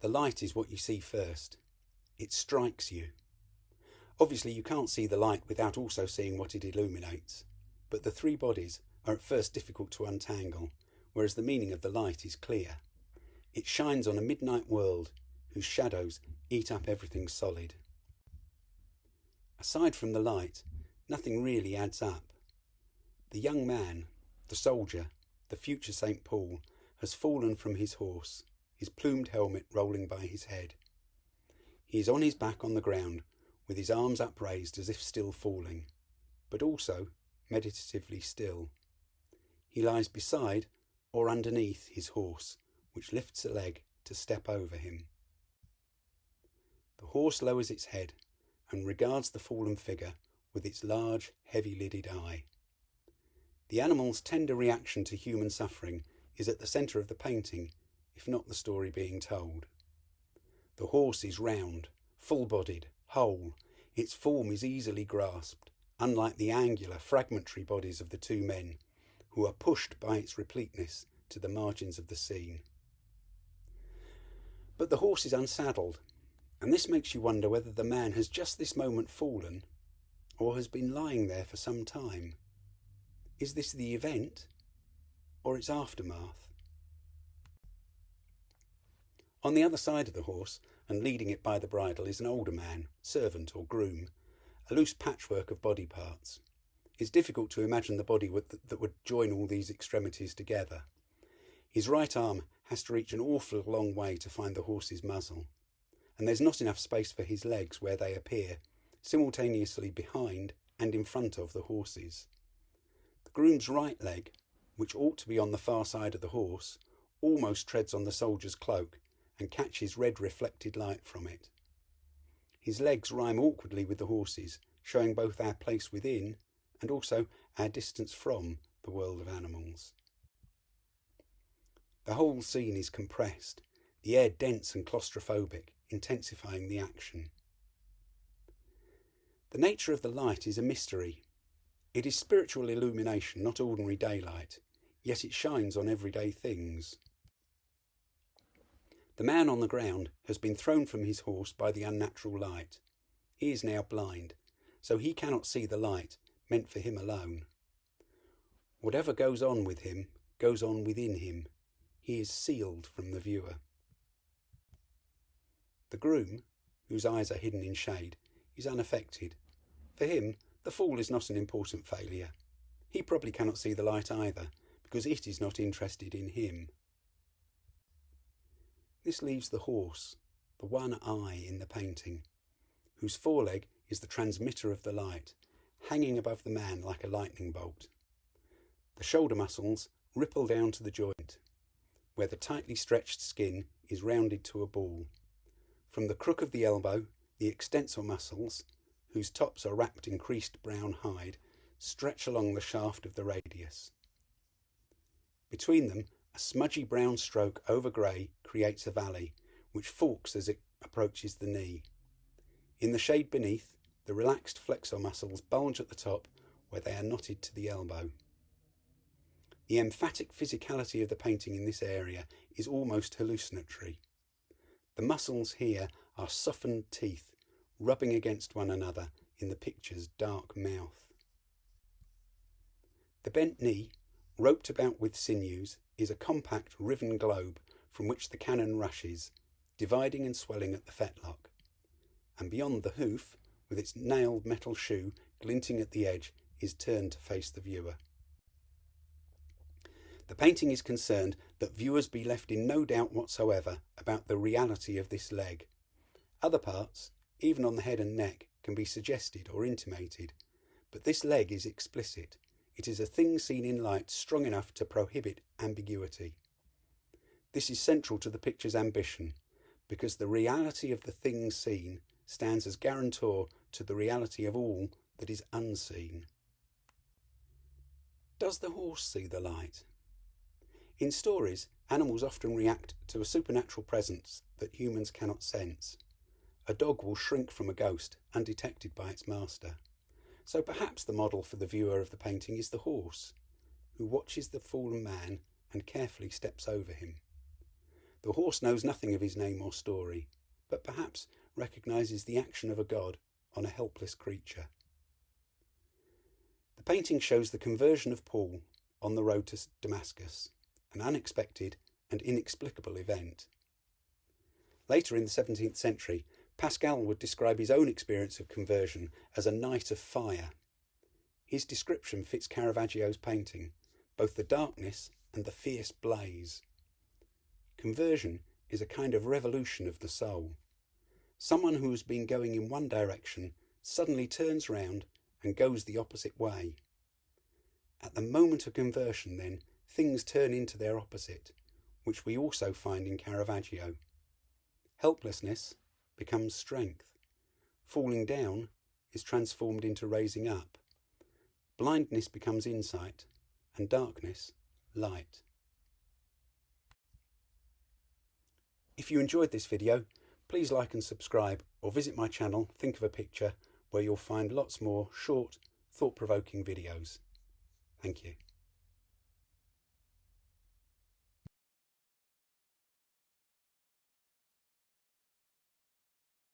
The light is what you see first. It strikes you. Obviously you can't see the light without also seeing what it illuminates, but the three bodies are at first difficult to untangle, whereas the meaning of the light is clear. It shines on a midnight world whose shadows eat up everything solid. Aside from the light, nothing really adds up. The young man, the soldier, the future St. Paul, has fallen from his horse, his plumed helmet rolling by his head. He is on his back on the ground, with his arms upraised as if still falling, but also meditatively still. He lies beside or underneath his horse, which lifts a leg to step over him. The horse lowers its head and regards the fallen figure with its large, heavy-lidded eye. The animal's tender reaction to human suffering is at the centre of the painting, if not the story being told. The horse is round, full-bodied, whole. Its form is easily grasped, unlike the angular, fragmentary bodies of the two men, who are pushed by its repleteness to the margins of the scene. But the horse is unsaddled, and this makes you wonder whether the man has just this moment fallen, or has been lying there for some time. Is this the event, or its aftermath? On the other side of the horse, and leading it by the bridle, is an older man, servant or groom, a loose patchwork of body parts. It's difficult to imagine the body that would join all these extremities together. His right arm has to reach an awful long way to find the horse's muzzle, and there's not enough space for his legs where they appear, simultaneously behind and in front of the horse's. The groom's right leg, which ought to be on the far side of the horse, almost treads on the soldier's cloak and catches red reflected light from it. His legs rhyme awkwardly with the horse's, showing both our place within and also our distance from the world of animals. The whole scene is compressed, the air dense and claustrophobic, intensifying the action. The nature of the light is a mystery. It is spiritual illumination, not ordinary daylight, yet it shines on everyday things. The man on the ground has been thrown from his horse by the unnatural light. He is now blind, so he cannot see the light meant for him alone. Whatever goes on with him goes on within him. He is sealed from the viewer. The groom, whose eyes are hidden in shade, is unaffected. For him, the fall is not an important failure. He probably cannot see the light either, because it is not interested in him. This leaves the horse, the one eye in the painting, whose foreleg is the transmitter of the light, hanging above the man like a lightning bolt. The shoulder muscles ripple down to the joint, where the tightly stretched skin is rounded to a ball. From the crook of the elbow, the extensor muscles, whose tops are wrapped in creased brown hide, stretch along the shaft of the radius. Between them, a smudgy brown stroke over grey creates a valley, which forks as it approaches the knee. In the shade beneath, the relaxed flexor muscles bulge at the top where they are knotted to the elbow. The emphatic physicality of the painting in this area is almost hallucinatory. The muscles here are softened teeth, rubbing against one another in the picture's dark mouth. The bent knee, roped about with sinews, is a compact riven globe from which the cannon rushes, dividing and swelling at the fetlock. And beyond the hoof, with its nailed metal shoe glinting at the edge, is turned to face the viewer. The painting is concerned that viewers be left in no doubt whatsoever about the reality of this leg. Other parts, even on the head and neck, can be suggested or intimated, but this leg is explicit. It is a thing seen in light strong enough to prohibit ambiguity. This is central to the picture's ambition, because the reality of the thing seen stands as guarantor to the reality of all that is unseen. Does the horse see the light? In stories, animals often react to a supernatural presence that humans cannot sense. A dog will shrink from a ghost undetected by its master. So perhaps the model for the viewer of the painting is the horse, who watches the fallen man and carefully steps over him. The horse knows nothing of his name or story, but perhaps recognises the action of a god on a helpless creature. The painting shows the conversion of Paul on the road to Damascus, an unexpected and inexplicable event. Later in the 17th century, Pascal would describe his own experience of conversion as a night of fire. His description fits Caravaggio's painting, both the darkness and the fierce blaze. Conversion is a kind of revolution of the soul. Someone who has been going in one direction suddenly turns round and goes the opposite way. At the moment of conversion, then, things turn into their opposite, which we also find in Caravaggio. Helplessness becomes strength. Falling down is transformed into raising up. Blindness becomes insight, and darkness, light. If you enjoyed this video, please like and subscribe, or visit my channel, Think of a Picture, where you'll find lots more short, thought-provoking videos. Thank you.